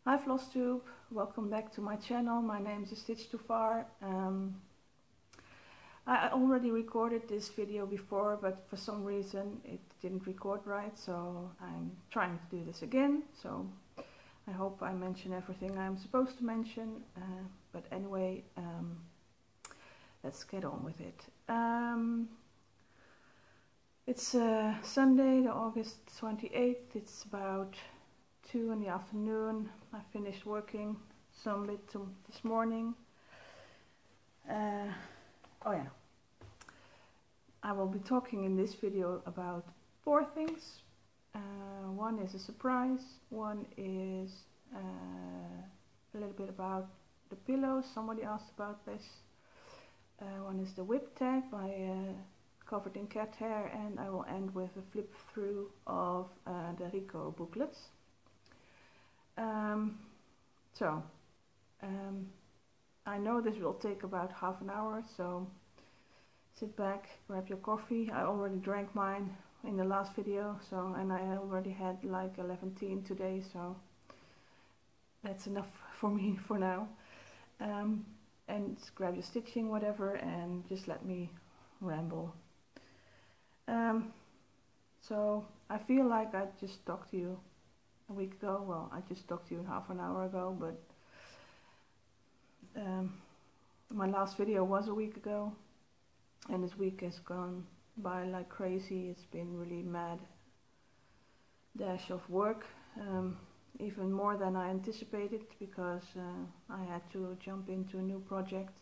Hi flosstube, welcome back to my channel. My name is Stitch Too Far. I already recorded this video before, but for some reason it didn't record right, so I'm trying to do this again. So I hope I mention everything I'm supposed to mention, but anyway, let's get on with it. It's Sunday, August 28th. It's about 2 in the afternoon. I finished working some bit this morning. Oh yeah, I will be talking in this video about 4 things. One is a surprise, one is a little bit about the pillows, somebody asked about this. One is the WIP tag by CoveredIn CatHair, and I will end with a flip through of the RICO booklets. I know this will take about half an hour, so sit back, grab your coffee. I already drank mine in the last video, and I already had like 11 tea today, so that's enough for me for now. And grab your stitching, whatever, and just let me ramble. So I feel like I just talked to you a week ago. Well, I just talked to you half an hour ago, but my last video was a week ago, and this week has gone by like crazy. It's been really mad dash of work, even more than I anticipated, because I had to jump into a new project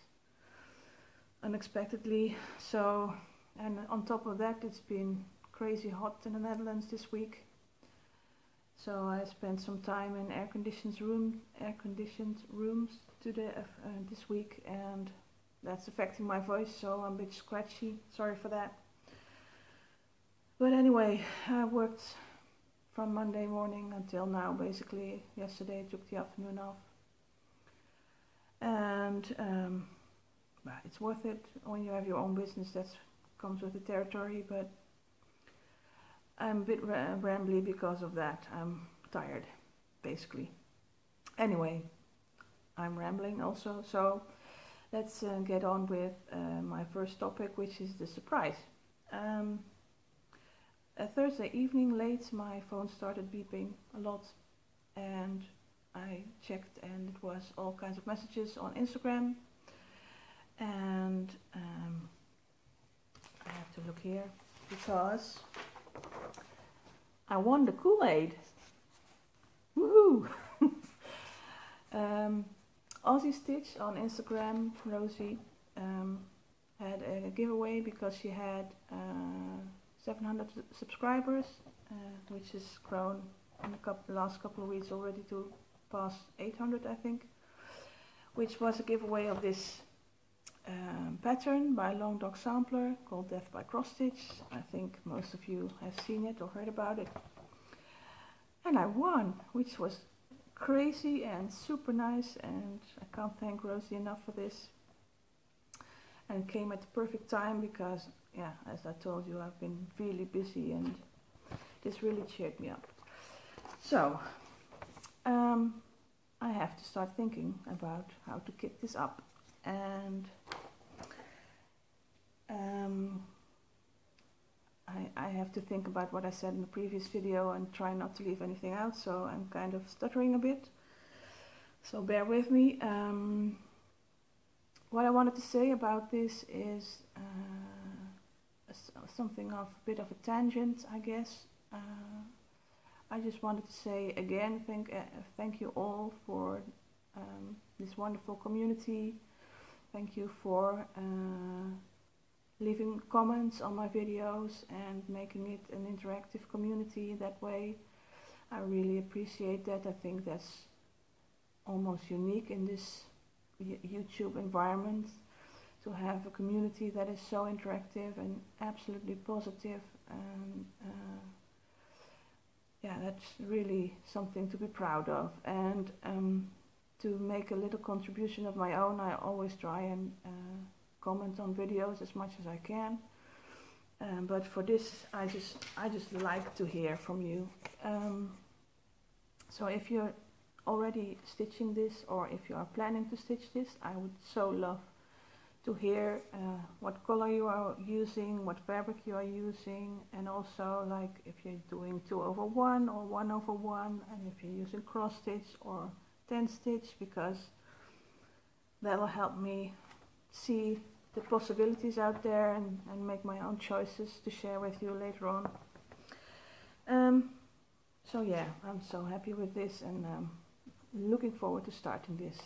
unexpectedly. So, and on top of that, it's been crazy hot in the Netherlands this week. So I spent some time in air-conditioned rooms today, this week, and that's affecting my voice, so I'm a bit scratchy. Sorry for that. But anyway, I worked from Monday morning until now, basically. Yesterday I took the afternoon off, and it's worth it when you have your own business. That comes with the territory, but I'm a bit rambly because of that. I'm tired, basically. Anyway, I'm rambling also, so let's get on with my first topic, which is the surprise. Thursday evening late, my phone started beeping a lot, and I checked, and it was all kinds of messages on Instagram, and I have to look here because I won the Koolaid. Woohoo! Aussie Stitch on Instagram, Rosie, had a giveaway because she had 700 subscribers, which has grown in the last couple of weeks already to past 800, I think, which was a giveaway of this pattern by Long Dog Sampler called Death by Cross Stitch. I think most of you have seen it or heard about it. And I won, which was crazy and super nice, and I can't thank Rosie enough for this. And it came at the perfect time because, yeah, as I told you, I've been really busy, and this really cheered me up. So, I have to start thinking about how to kit this up. And I have to think about what I said in the previous video and try not to leave anything out, so I'm kind of stuttering a bit, so bear with me. What I wanted to say about this is something of a bit of a tangent, I guess. I just wanted to say again, thank you all for this wonderful community. Thank you for leaving comments on my videos and making it an interactive community that way. I really appreciate that. I think that's almost unique in this YouTube environment, to have a community that is so interactive and absolutely positive, and yeah, that's really something to be proud of. And to make a little contribution of my own, I always try and comment on videos as much as I can, but for this I just like to hear from you. So if you're already stitching this, or if you are planning to stitch this, I would so love to hear what color you are using, what fabric you are using, and also like if you're doing 2/1 or 1/1, and if you're using cross stitch or 10 stitch, because that will help me see the possibilities out there and make my own choices to share with you later on. So yeah, I'm so happy with this, and looking forward to starting this.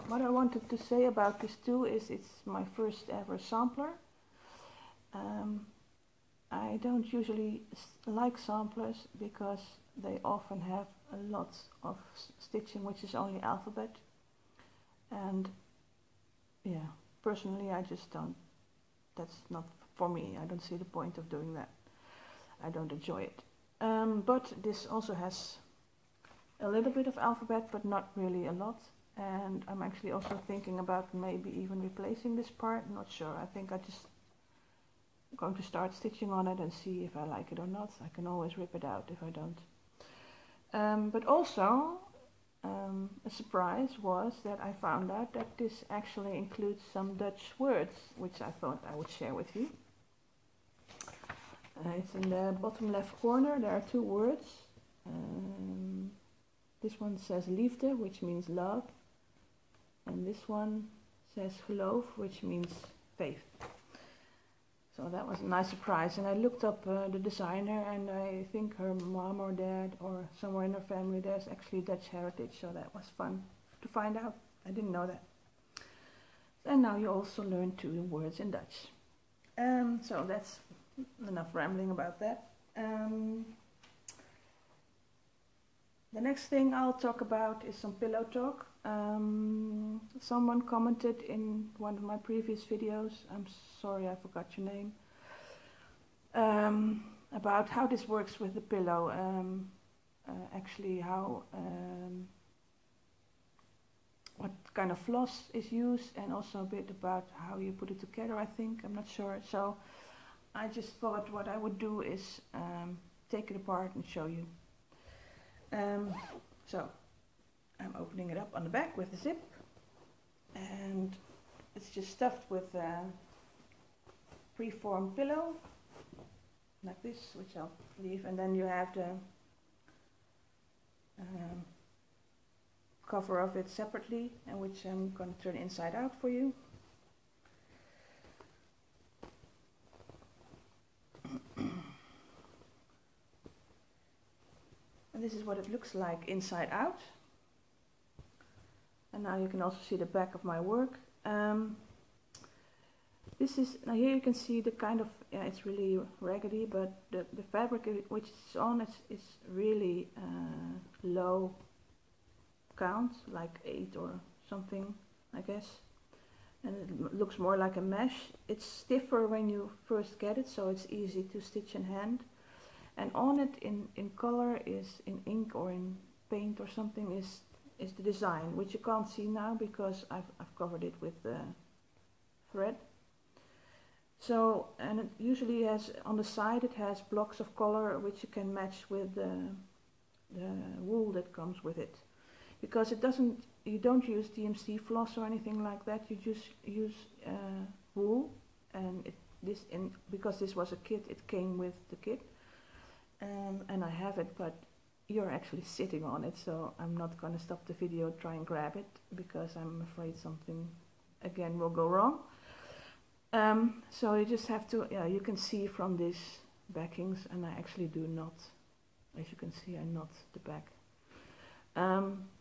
What I wanted to say about this too is it's my first ever sampler. I don't usually like samplers because they often have a lot of stitching which is only alphabet, and yeah, personally I just don't, that's not for me. I don't see the point of doing that. I don't enjoy it. But this also has a little bit of alphabet, but not really a lot. And I'm actually also thinking about maybe even replacing this part. I'm not sure. I think I just going to start stitching on it and see if I like it or not. I can always rip it out if I don't. But also a surprise was that I found out that this actually includes some Dutch words, which I thought I would share with you. It's in the bottom left corner. There are two words. This one says liefde, which means love, and this one says geloof, which means faith. So that was a nice surprise, and I looked up the designer, and I think her mom or dad or somewhere in her family there's actually Dutch heritage, so that was fun to find out. I didn't know that. And now you also learn 2 words in Dutch. So that's enough rambling about that. The next thing I'll talk about is some pillow talk. Someone commented in one of my previous videos, I'm sorry I forgot your name, about how this works with the pillow. Actually how what kind of floss is used, and also a bit about how you put it together, I think. I'm not sure. So I just thought what I would do is take it apart and show you. So I'm opening it up on the back with the zip, and it's just stuffed with a pre-formed pillow like this, which I'll leave, and then you have the cover of it separately, and which I'm going to turn inside out for you. And this is what it looks like inside out. And now you can also see the back of my work. This is, now here you can see the kind of, yeah, it's really raggedy, but the fabric which is on is really low count, like 8 or something, I guess. And it looks more like a mesh. It's stiffer when you first get it, so it's easy to stitch in hand. And on it in color is, in ink or in paint or something, is the design, which you can't see now because I've covered it with the thread. So, and it usually has, on the side it has blocks of color which you can match with the wool that comes with it. Because it doesn't, you don't use DMC floss or anything like that, you just use wool, and because this was a kit, it came with the kit. And I have it, but you're actually sitting on it, so I'm not going to stop the video, try and grab it, because I'm afraid something again will go wrong. So you just have to, yeah, you can see from these backings, and I actually do knot, as you can see I knot the back.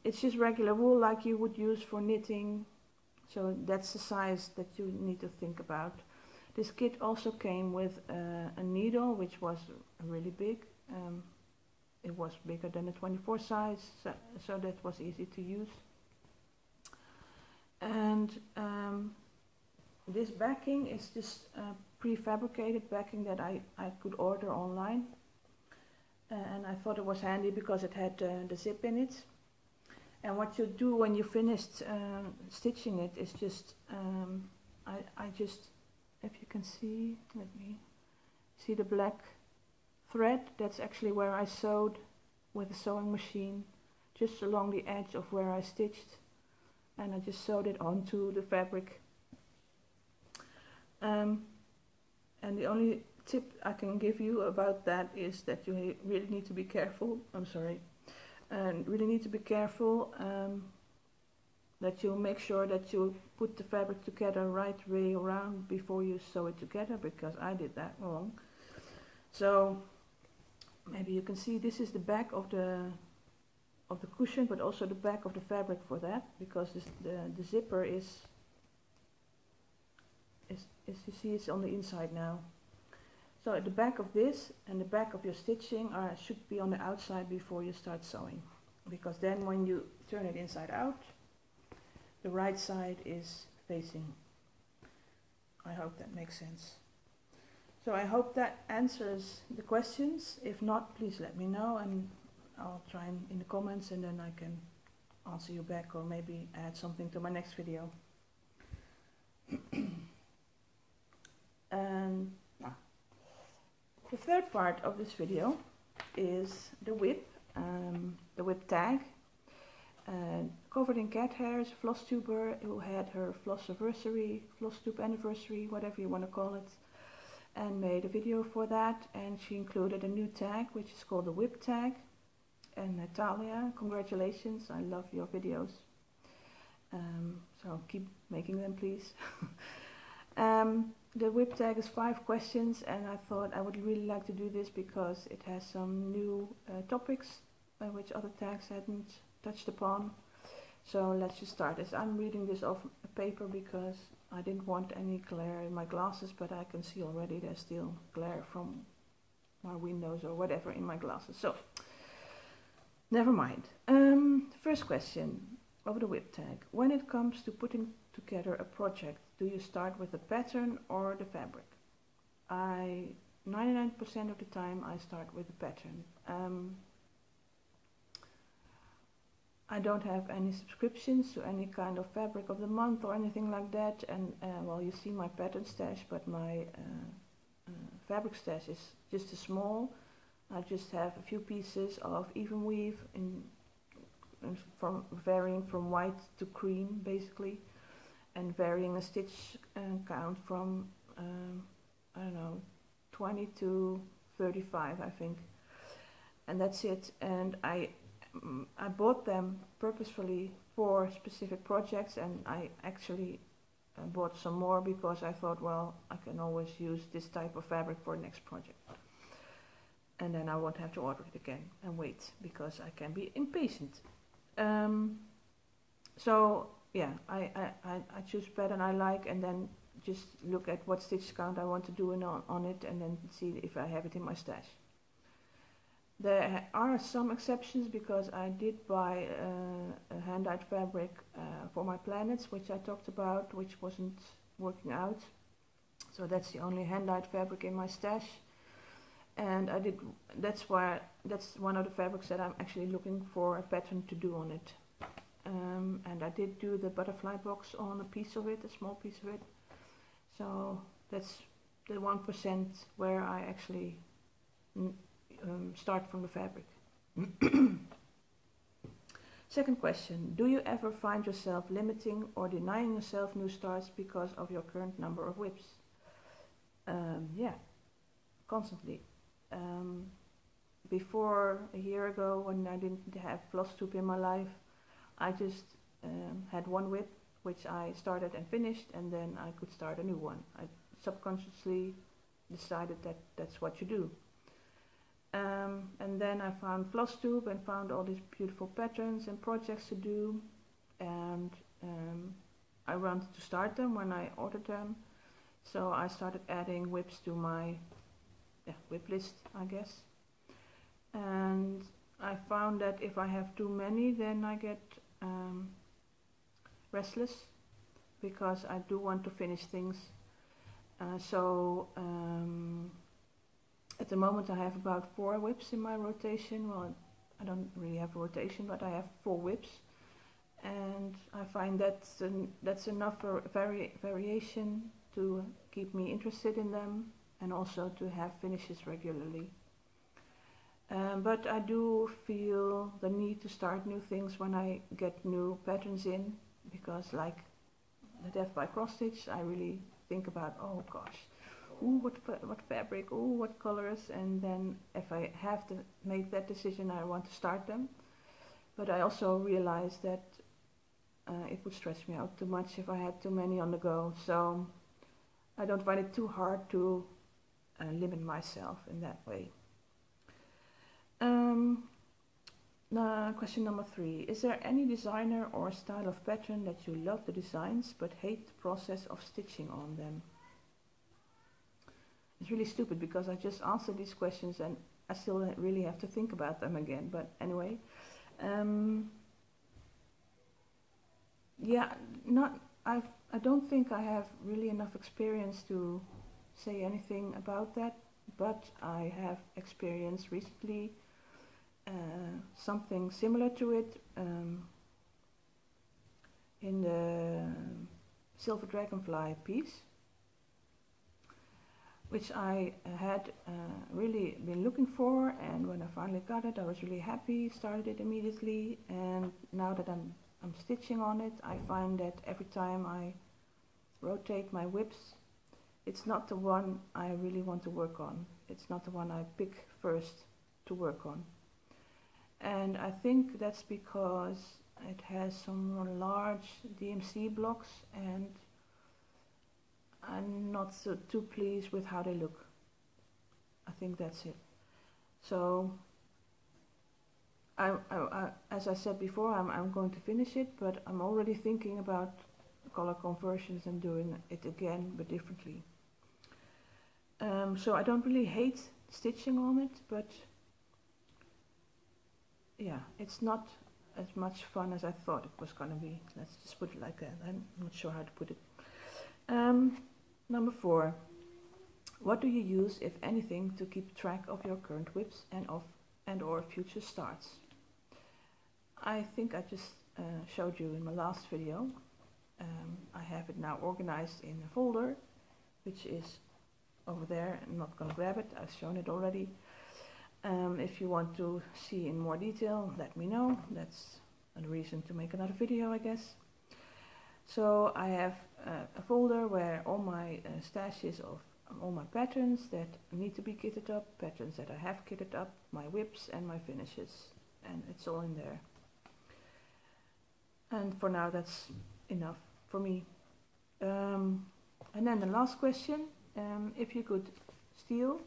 It's just regular wool like you would use for knitting, so that's the size that you need to think about. This kit also came with a needle, which was really big. It was bigger than a 24 size, so that was easy to use. And this backing is just prefabricated backing that I could order online. And I thought it was handy because it had the zip in it. And what you do when you finished stitching it is just, I just, if you can see, let me see the black thread, that's actually where I sewed with a sewing machine just along the edge of where I stitched, and I just sewed it onto the fabric. And the only tip I can give you about that is that you really need to be careful. Really need to be careful that you make sure that you put the fabric together right way around before you sew it together, because I did that wrong. So maybe you can see this is the back of the cushion, but also the back of the fabric for that, because the zipper is you see it's on the inside now. So at the back of this and the back of your stitching should be on the outside before you start sewing, because then when you turn it inside out, the right side is facing. I hope that makes sense. So I hope that answers the questions. If not, please let me know, and I'll try in the comments, and then I can answer you back, or maybe add something to my next video. And the third part of this video is the WIP tag. CoveredIn CatHair is a floss tuber who had her floss tube anniversary, whatever you want to call it, and made a video for that, and she included a new tag which is called the WIP tag. And Natalia, congratulations, I love your videos, so keep making them, please. The WIP tag is 5 questions, and I thought I would really like to do this because it has some new topics which other tags hadn't touched upon. So let's just start this. I'm reading this off a paper because I didn't want any glare in my glasses, but I can see already there's still glare from my windows or whatever in my glasses. So never mind. First question of the WIP tag. When it comes to putting together a project, do you start with the pattern or the fabric? 99% of the time I start with the pattern. I don't have any subscriptions to any kind of fabric of the month or anything like that, and well, you see my pattern stash, but my fabric stash is just as small. I just have a few pieces of even weave varying from white to cream basically, and varying a stitch count from I don't know, 20 to 35 I think, and that's it. And I bought them purposefully for specific projects, and I actually bought some more because I thought, well, I can always use this type of fabric for the next project, and then I won't have to order it again and wait, because I can be impatient. So yeah, I choose pattern I like, and then just look at what stitch count I want to do on it, and then see if I have it in my stash. There are some exceptions, because I did buy a hand-dyed fabric for my planets, which I talked about, which wasn't working out. So that's the only hand-dyed fabric in my stash, and that's one of the fabrics that I'm actually looking for a pattern to do on it. And I did do the butterfly box on a piece of it, a small piece of it. So that's the 1% where I actually start from the fabric. Second question, do you ever find yourself limiting or denying yourself new starts because of your current number of WIPs? Yeah, constantly. Before a year ago, when I didn't have flosstube in my life, I just had one WIP which I started and finished, and then I could start a new one. I subconsciously decided that that's what you do. And then I found flosstube and found all these beautiful patterns and projects to do, and I wanted to start them when I ordered them, so I started adding WIPs to my WIP list, I guess. And I found that if I have too many, then I get restless, because I do want to finish things. At the moment I have about 4 WIPs in my rotation. Well, I don't really have a rotation, but I have 4 WIPs, and I find that's enough for variation to keep me interested in them, and also to have finishes regularly. But I do feel the need to start new things when I get new patterns in, because like the Death by Cross Stitch, I really think about, oh gosh, ooh, what fabric, ooh, what colors, and then if I have to make that decision, I want to start them. But I also realize that it would stress me out too much if I had too many on the go, so I don't find it too hard to limit myself in that way. Question number 3. Is there any designer or style of pattern that you love the designs but hate the process of stitching on them? It's really stupid because I just answered these questions and I still really have to think about them again, but anyway. Yeah, I don't think I have really enough experience to say anything about that, but I have experienced recently something similar to it in the Silver Dragonfly piece, which I had really been looking for, and when I finally got it I was really happy, started it immediately, and now that I'm stitching on it, I find that every time I rotate my whips, it's not the one I really want to work on. It's not the one I pick first to work on. And I think that's because it has some large DMC blocks and I'm not too pleased with how they look. I think that's it. So as I said before, I'm going to finish it, but I'm already thinking about color conversions and doing it again but differently. So I don't really hate stitching on it, but yeah, it's not as much fun as I thought it was going to be. Let's just put it like that. I'm not sure how to put it. Number 4. What do you use, if anything, to keep track of your current whips and or future starts? I think I just showed you in my last video. I have it now organized in a folder, which is over there. I'm not going to grab it, I've shown it already. If you want to see in more detail, let me know. That's a reason to make another video, I guess. So I have a folder where all my stashes of all my patterns that need to be kitted up, patterns that I have kitted up, my whips and my finishes, and it's all in there. And for now that's enough for me. And then the last question, if you could steal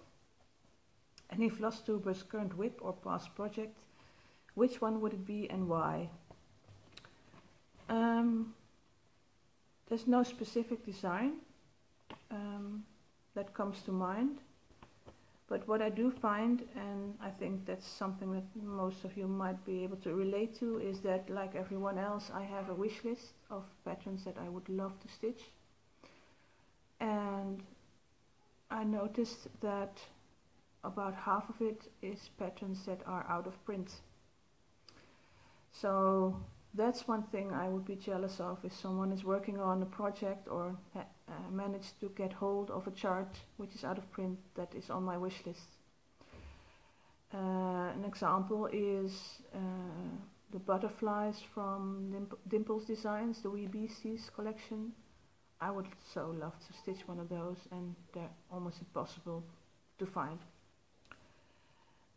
any flosstuber's current whip or past project, which one would it be and why? There's no specific design that comes to mind, but what I do find, and I think that's something that most of you might be able to relate to, is that like everyone else, I have a wish list of patterns that I would love to stitch, and I noticed that about half of it is patterns that are out of print. So that's one thing I would be jealous of, if someone is working on a project or managed to get hold of a chart which is out of print that is on my wish list. An example is the butterflies from Dimple's Designs, the Wee Beasties collection. I would so love to stitch one of those, and they're almost impossible to find.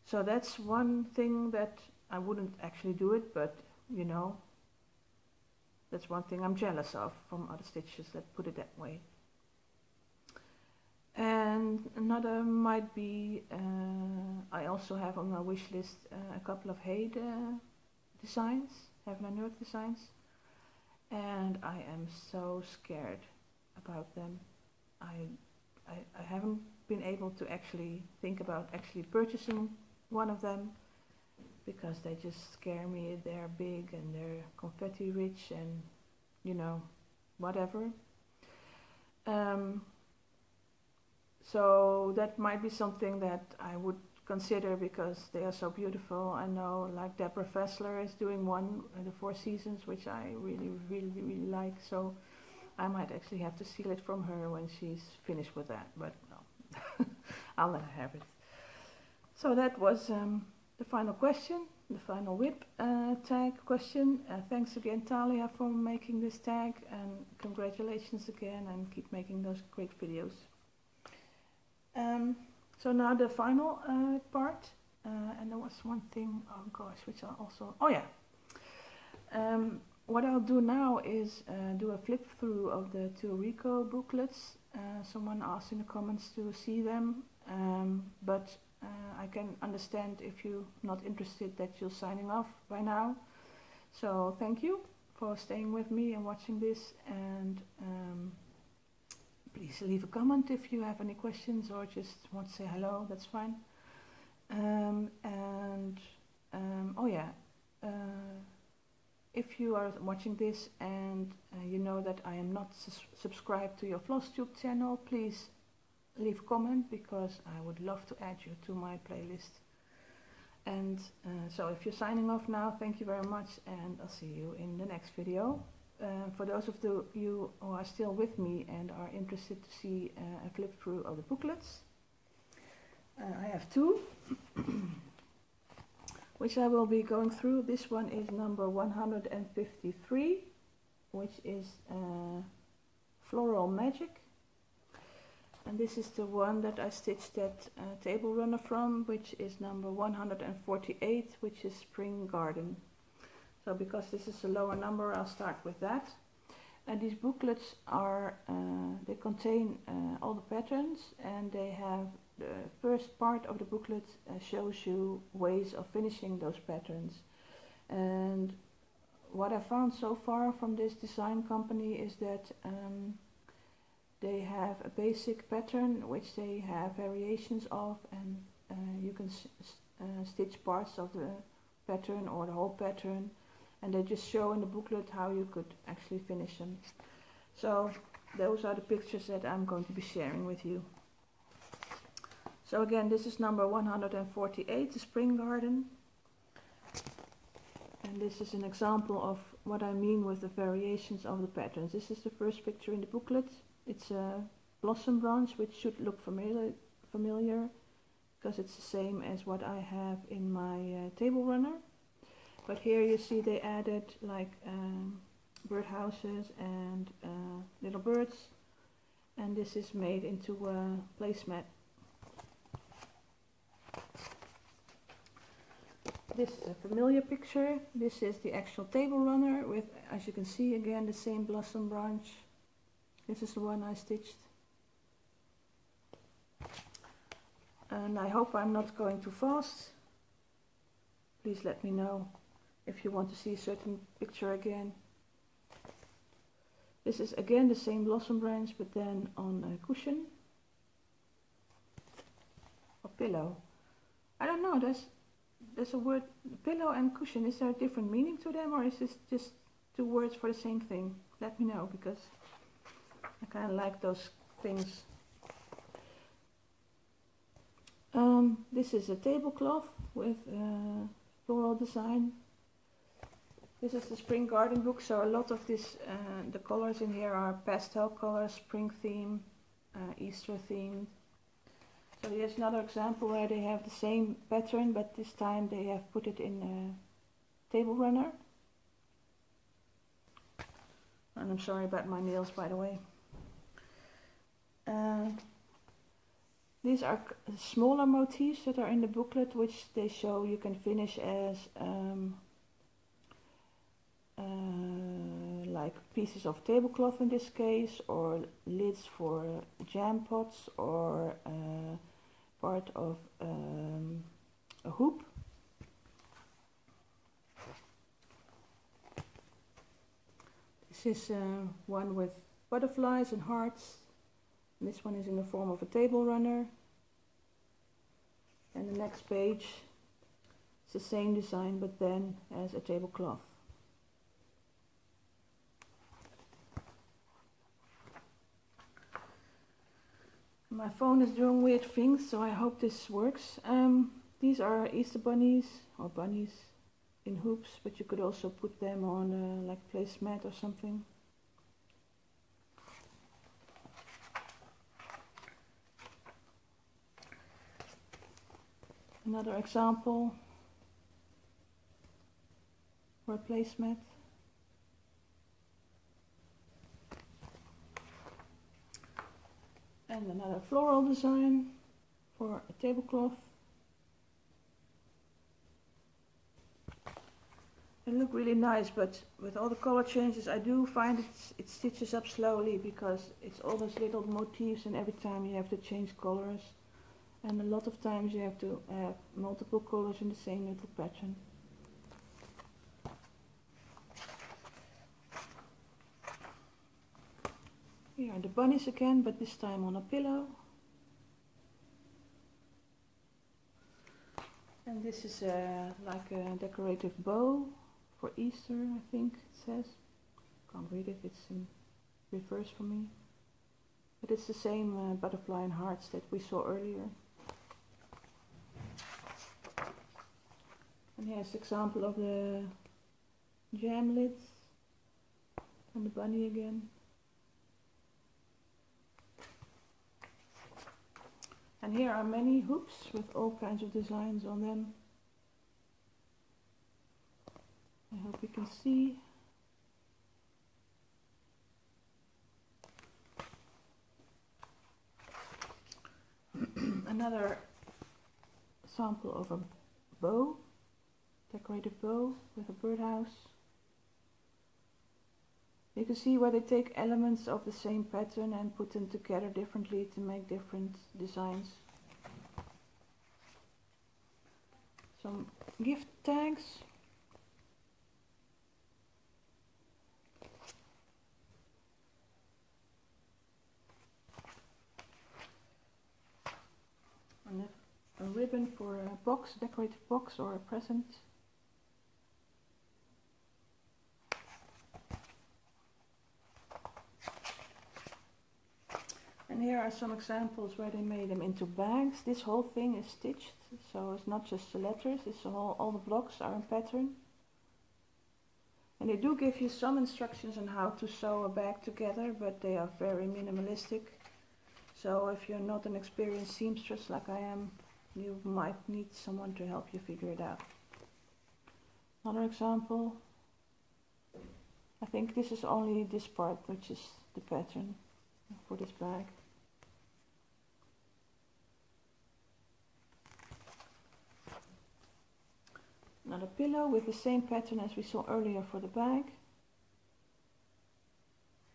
So that's one thing that I wouldn't actually do it, but you know, that's one thing I'm jealous of from other stitchers, let's put it that way. And another might be, I also have on my wish list a couple of Haid designs, Heaven and Earth designs, and I am so scared about them. I haven't been able to actually think about actually purchasing one of them, because they just scare me. They're big and they're confetti rich and, you know, whatever. So that might be something that I would consider because they are so beautiful. I know like Deborah Fessler is doing one, the Four Seasons, which I really like, so I might actually have to steal it from her when she's finished with that, but no, I'll let her have it. So that was the final question, the final WIP tag question. Thanks again, Talia, for making this tag, and congratulations again, and keep making those great videos. So now the final part, and there was one thing, oh gosh, which I also, oh yeah. What I'll do now is do a flip through of the two RICO booklets. Someone asked in the comments to see them, but I can understand if you're not interested that you're signing off by now. So thank you for staying with me and watching this, and please leave a comment if you have any questions or just want to say hello, that's fine. Oh yeah, if you are watching this and you know that I am not subscribed to your flosstube channel, please leave a comment, because I would love to add you to my playlist. And so if you're signing off now, thank you very much, and I'll see you in the next video. For those of you who are still with me and are interested to see a flip through of the booklets, I have two which I will be going through. This one is number 153, which is Floral Magic. And this is the one that I stitched that table runner from, which is number 148, which is Spring Garden. So because this is a lower number, I'll start with that. And these booklets are, they contain all the patterns, and they have the first part of the booklet shows you ways of finishing those patterns. And what I found so far from this design company is that they have a basic pattern which they have variations of, and you can stitch parts of the pattern or the whole pattern, and they just show in the booklet how you could actually finish them. So those are the pictures that I'm going to be sharing with you. So again, this is number 148, the Spring Garden. And this is an example of what I mean with the variations of the patterns. This is the first picture in the booklet. It's a blossom branch, which should look familiar because it's the same as what I have in my table runner. But here you see they added like birdhouses and little birds, and this is made into a placemat. This is a familiar picture. This is the actual table runner with, as you can see, again the same blossom branch. This is the one I stitched. And I hope I'm not going too fast. Please let me know if you want to see a certain picture again. This is again the same blossom branch, but then on a cushion or pillow. I don't know, there's a word, pillow and cushion. Is there a different meaning to them, or is this just two words for the same thing? Let me know, because I kind of like those things. This is a tablecloth with floral design. This is the Spring Garden book, so a lot of this, the colors in here are pastel colors, spring theme, Easter themed. So here's another example where they have the same pattern, but this time they have put it in a table runner. And I'm sorry about my nails, by the way. These are smaller motifs that are in the booklet, which they show you can finish as like pieces of tablecloth in this case, or lids for jam pots, or part of a hoop. This is one with butterflies and hearts. And this one is in the form of a table runner. And the next page is the same design, but then as a tablecloth. My phone is doing weird things, so I hope this works. These are Easter bunnies, or bunnies in hoops, but you could also put them on like placemat or something. Another example, for a placemat. And another floral design for a tablecloth. They look really nice, but with all the color changes I do find it stitches up slowly because it's all those little motifs and every time you have to change colors. And a lot of times you have to have multiple colors in the same little pattern. Here are the bunnies again, but this time on a pillow. And this is like a decorative bow for Easter, I think it says. Can't read it, it's in reverse for me. But it's the same butterfly and hearts that we saw earlier. And here's an example of the jam lids and the bunny again. And here are many hoops with all kinds of designs on them. I hope you can see. Another sample of a bow, decorative bow with a birdhouse. You can see where they take elements of the same pattern and put them together differently to make different designs. Some gift tags. And a ribbon for a box, decorative box or a present. And here are some examples where they made them into bags. This whole thing is stitched, so it's not just the letters, it's all the blocks are in pattern. And they do give you some instructions on how to sew a bag together, but they are very minimalistic. So if you're not an experienced seamstress like I am, you might need someone to help you figure it out. Another example. I think this is only this part, which is the pattern for this bag. Another pillow with the same pattern as we saw earlier for the bag,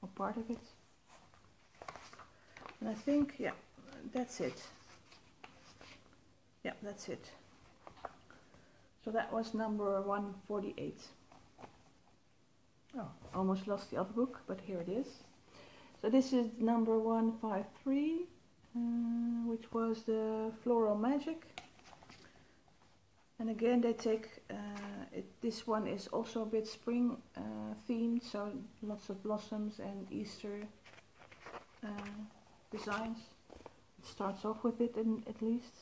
or part of it. And I think, yeah, that's it. Yeah, that's it. So that was number 148. Oh, almost lost the other book, but here it is. So this is number 153, which was the Floral Magic. And again they take, this one is also a bit spring themed, so lots of blossoms and Easter designs. It starts off with it at least.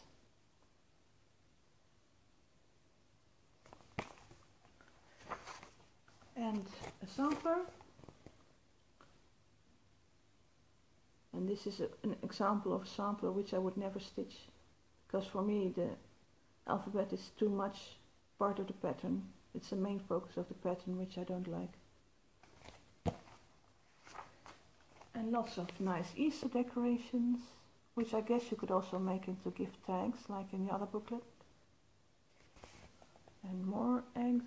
And a sampler. And this is an example of a sampler which I would never stitch, because for me the alphabet is too much part of the pattern. It's the main focus of the pattern, which I don't like. And lots of nice Easter decorations, which I guess you could also make into gift tags like in the other booklet. And more eggs.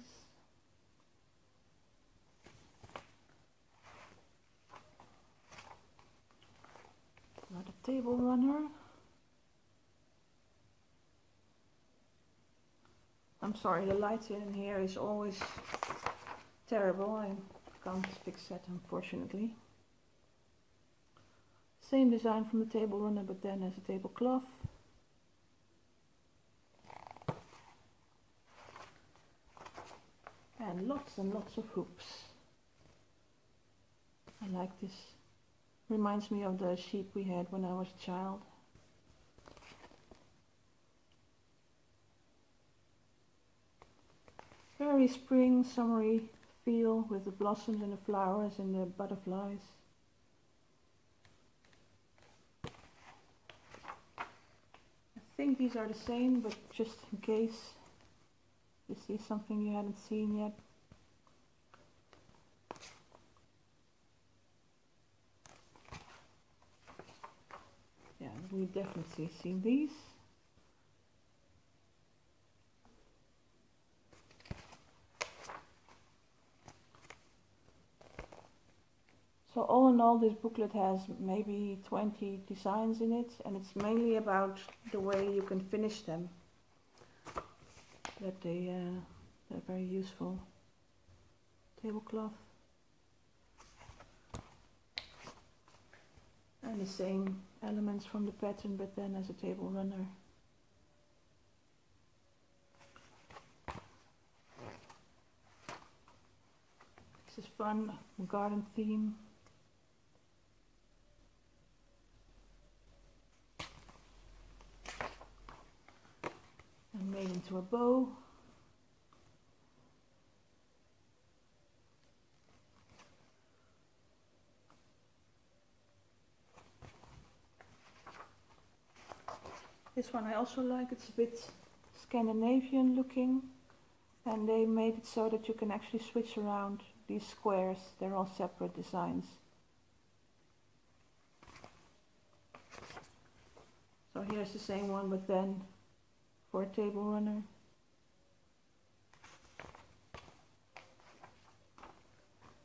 Another table runner. I'm sorry, the light in here is always terrible. I can't fix that, unfortunately. Same design from the table runner, but then as a tablecloth. And lots of hoops. I like this. Reminds me of the sheep we had when I was a child. Very spring, summery feel with the blossoms and the flowers and the butterflies. I think these are the same, but just in case you see something you hadn't seen yet. we've definitely seen these. So all in all, this booklet has maybe 20 designs in it, and it's mainly about the way you can finish them. That they're very useful. Tablecloth. And the same elements from the pattern, but then as a table runner. This is fun, garden theme. And made into a bow. This one I also like. It's a bit Scandinavian looking, and they made it so that you can actually switch around these squares. They're all separate designs. So here's the same one, but then for a table runner.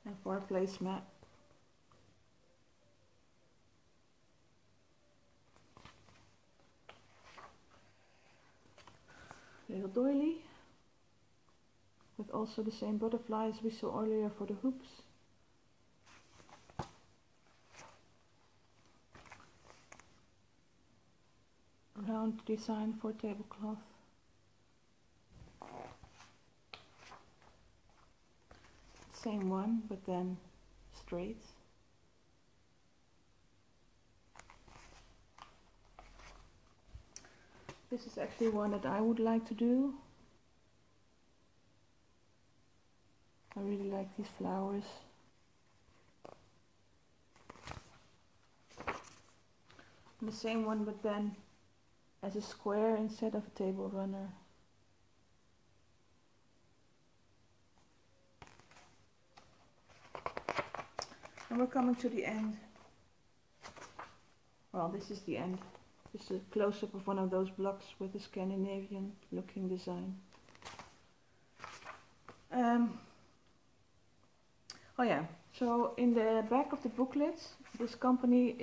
And for a placemat. Little doily. With also the same butterflies we saw earlier for the hoops. Round design for tablecloth. Same one, but then straight. This is actually one that I would like to do. I really like these flowers. And the same one, but then as a square instead of a table runner. And we're coming to the end. Well, this is the end. Just a close-up of one of those blocks with a Scandinavian looking design. Oh yeah, so in the back of the booklet, this company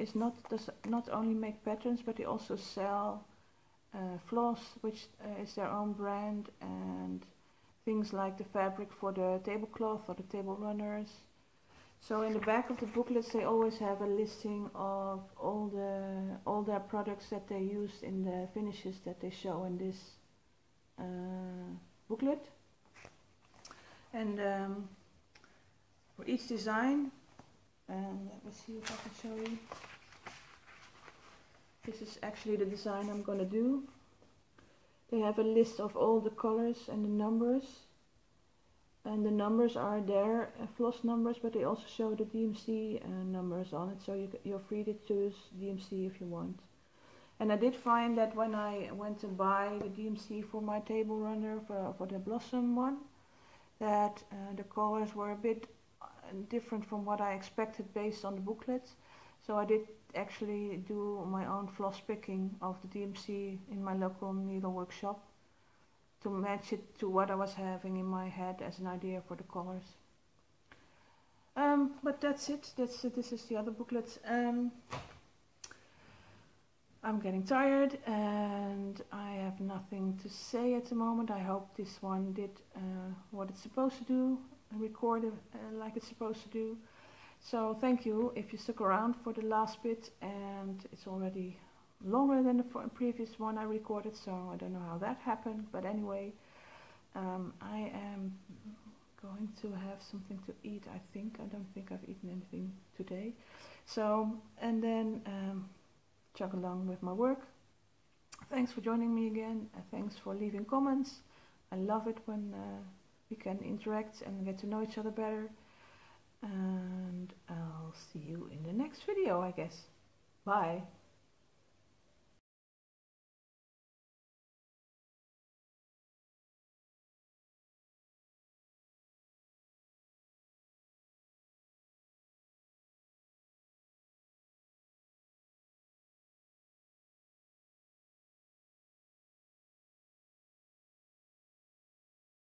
does not only make patterns, but they also sell floss, which is their own brand, and things like the fabric for the tablecloth or the table runners. So in the back of the booklets they always have a listing of all their products that they use in the finishes that they show in this booklet. And for each design, let me see if I can show you. This is actually the design I'm going to do. They have a list of all the colors and the numbers. And the numbers are their floss numbers, but they also show the DMC numbers on it, so you're free to choose DMC if you want. And I did find that when I went to buy the DMC for my table runner, for the Blossom one, that the colors were a bit different from what I expected based on the booklet. So I did actually do my own floss picking of the DMC in my local needlework shop, to match it to what I was having in my head as an idea for the colors. But that's it. This is the other booklet. I'm getting tired and I have nothing to say at the moment. I hope this one did what it's supposed to do, record like it's supposed to do. So thank you if you stuck around for the last bit, and it's already longer than the previous one I recorded, so I don't know how that happened, but anyway, I am going to have something to eat, I think. I don't think I've eaten anything today. So, and then chug along with my work. Thanks for joining me again, thanks for leaving comments. I love it when we can interact and get to know each other better, and I'll see you in the next video, I guess. Bye.